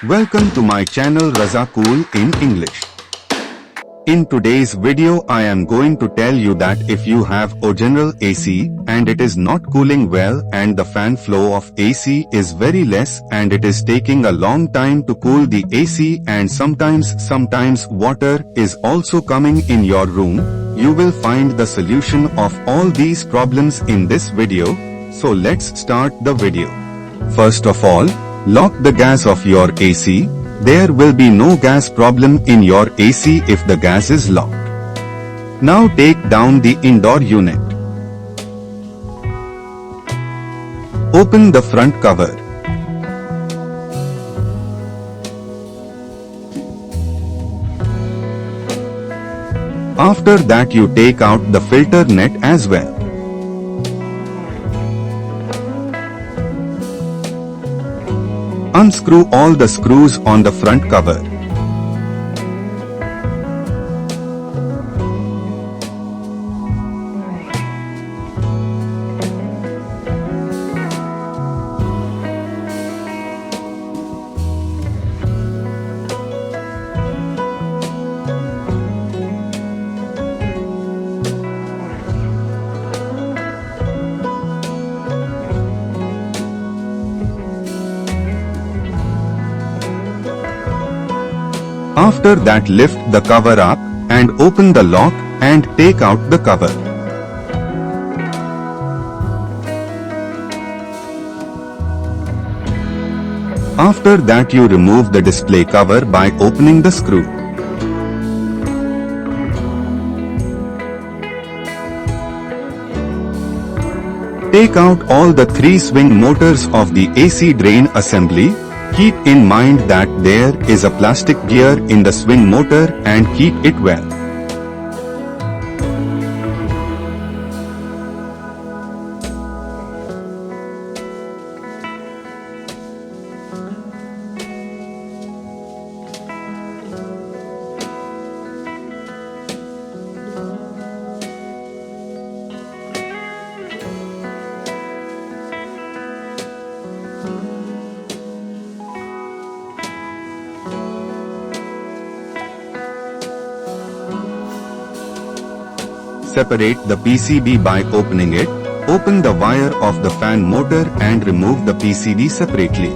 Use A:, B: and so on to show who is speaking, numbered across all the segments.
A: Welcome to my channel Raza Cool in English. In today's video I am going to tell you that if you have OGeneral AC and it is not cooling well and the fan flow of AC is very less and it is taking a long time to cool the AC and sometimes water is also coming in your room, you will find the solution of all these problems in this video. So let's start the video. First of all, lock the gas of your AC. There will be no gas problem in your AC if the gas is locked. Now take down the indoor unit. Open the front cover. After that you take out the filter net as well. Unscrew all the screws on the front cover. After that lift the cover up and open the lock and take out the cover. After that you remove the display cover by opening the screw. Take out all the 3 swing motors of the AC drain assembly. Keep in mind that there is a plastic gear in the swing motor and keep it well. Separate the PCB by opening it. Open the wire of the fan motor and remove the PCB separately.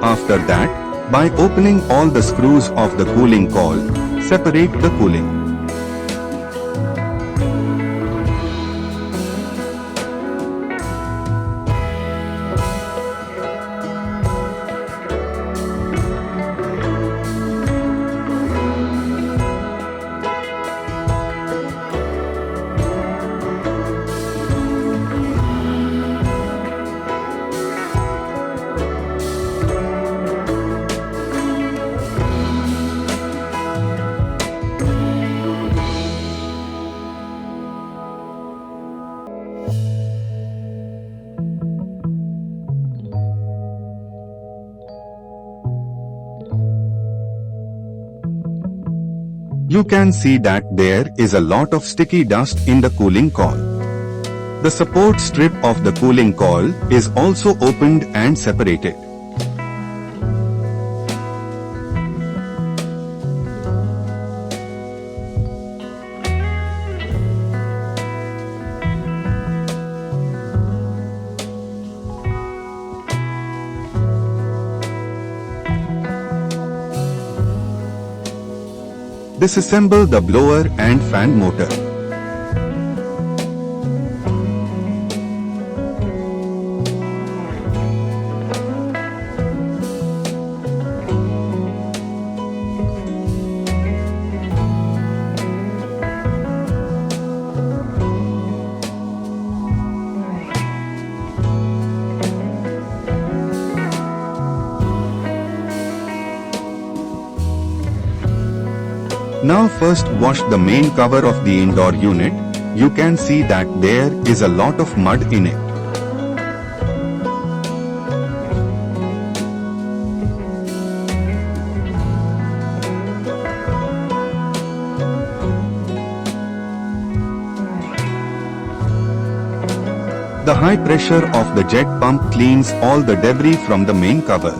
A: After that, by opening all the screws of the cooling coil, separate the cooling. You can see that there is a lot of sticky dust in the cooling coil. The support strip of the cooling coil is also opened and separated. Disassemble the blower and fan motor. Now first wash the main cover of the indoor unit. You can see that there is a lot of mud in it. The high pressure of the jet pump cleans all the debris from the main cover.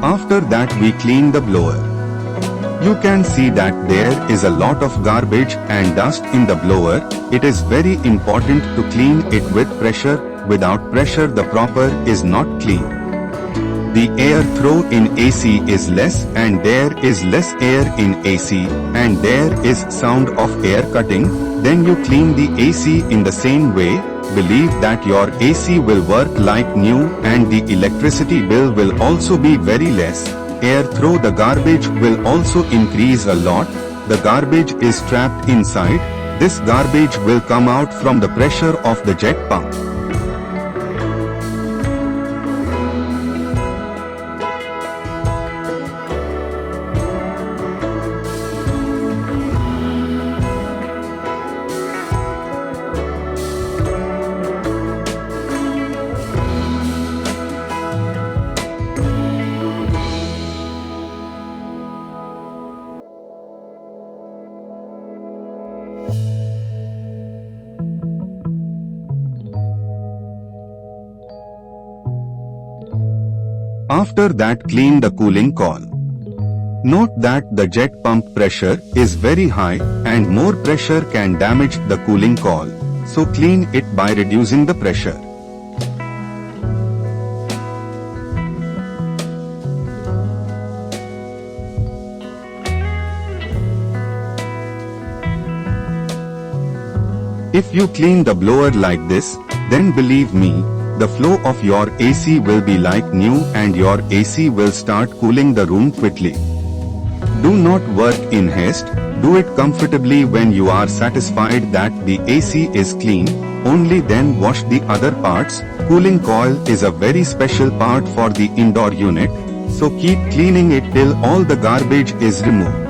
A: After that we clean the blower. You can see that there is a lot of garbage and dust in the blower. It is very important to clean it with pressure. Without pressure the proper is not clean. The air flow in AC is less and there is less air in AC and there is sound of air cutting. Then you clean the AC in the same way. Believe that your AC will work like new and the electricity bill will also be very less. Air through the garbage will also increase a lot. The garbage is trapped inside. This garbage will come out from the pressure of the jet pump. After that clean the cooling coil. Note that the jet pump pressure is very high and more pressure can damage the cooling coil. So clean it by reducing the pressure. If you clean the blower like this, then believe me, the flow of your AC will be like new and your AC will start cooling the room quickly. Do not work in haste, do it comfortably. When you are satisfied that the AC is clean, only then wash the other parts. Cooling coil is a very special part for the indoor unit, so keep cleaning it till all the garbage is removed.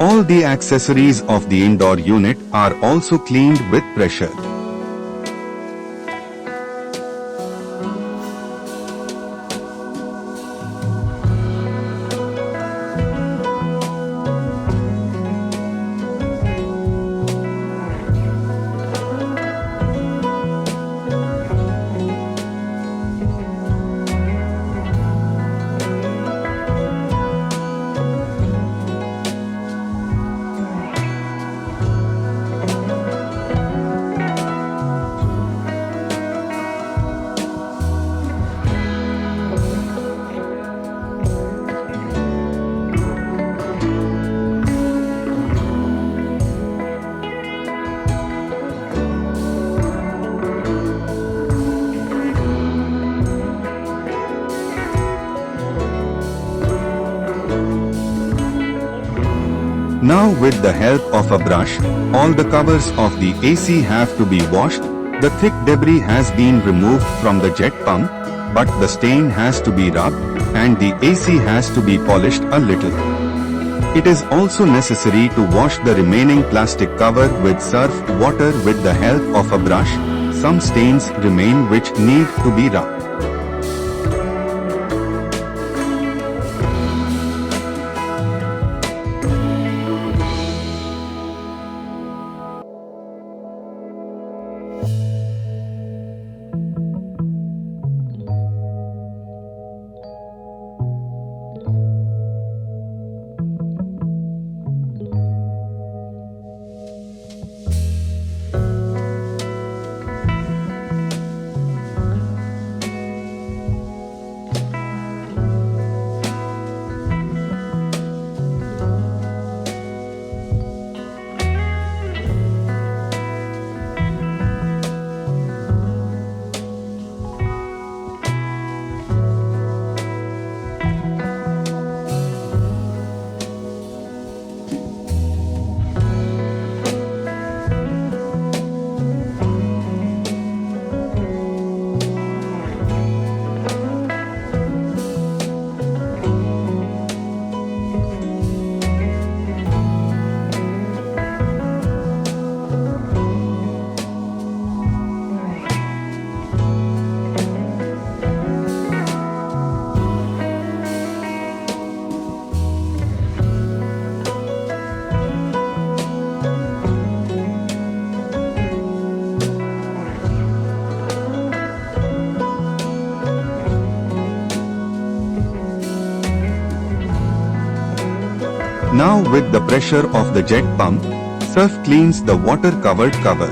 A: All the accessories of the indoor unit are also cleaned with pressure. Now with the help of a brush, all the covers of the AC have to be washed. The thick debris has been removed from the jet pump, but the stain has to be rubbed and the AC has to be polished a little. It is also necessary to wash the remaining plastic cover with surf water with the help of a brush. Some stains remain which need to be rubbed. Now with the pressure of the jet pump, surf cleans the water-covered cover.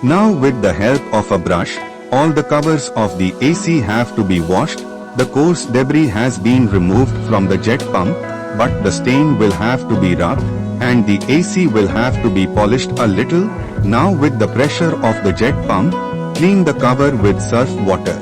A: Now with the help of a brush, all the covers of the AC have to be washed. The coarse debris has been removed from the jet pump, but the stain will have to be rubbed and the AC will have to be polished a little. Now with the pressure of the jet pump, clean the cover with surf water.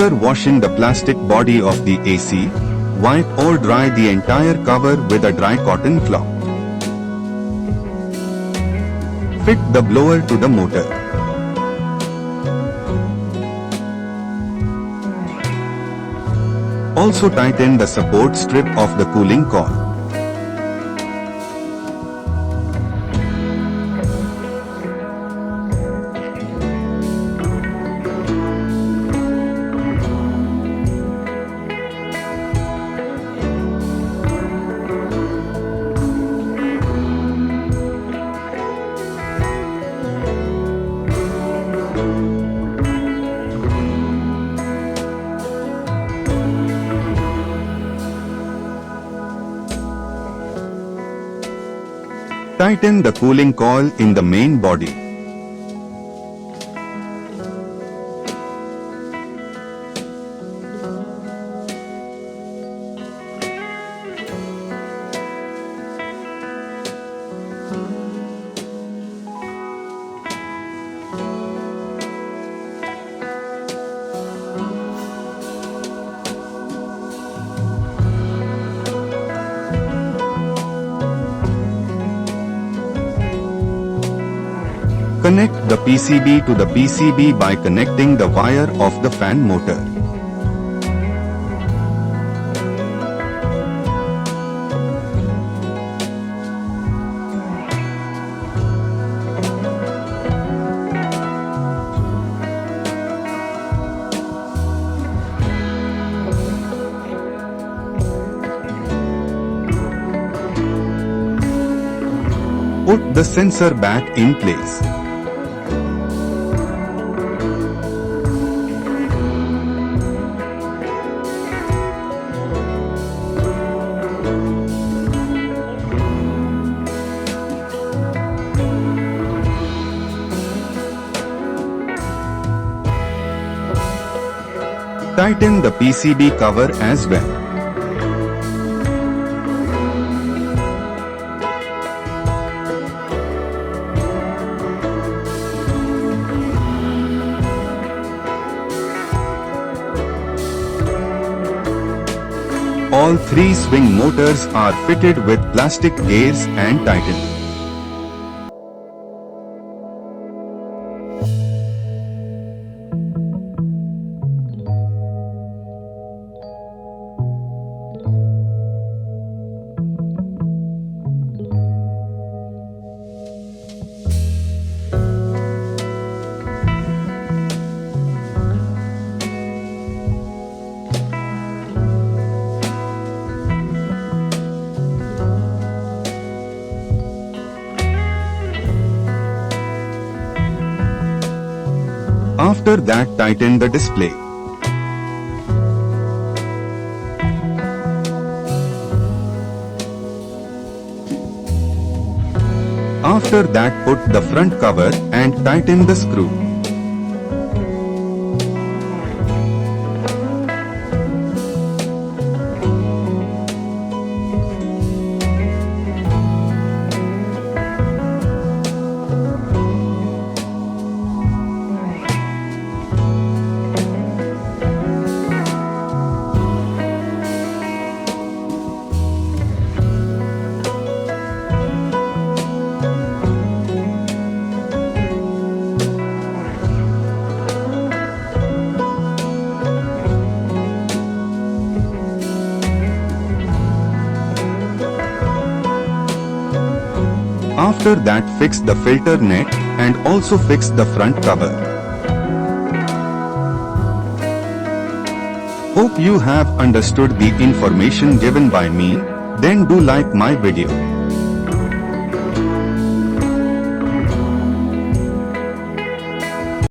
A: After washing the plastic body of the AC, wipe or dry the entire cover with a dry cotton cloth. Fit the blower to the motor. Also tighten the support strip of the cooling coil. Tighten the cooling coil in the main body. Connect the PCB to the PCB by connecting the wire of the fan motor. Put the sensor back in place. Tighten the PCB cover as well. All three swing motors are fitted with plastic gears and tightened. After that, tighten the display. After that, put the front cover and tighten the screw. After that, fix the filter net and also fix the front cover. Hope you have understood the information given by me. Then do like my video.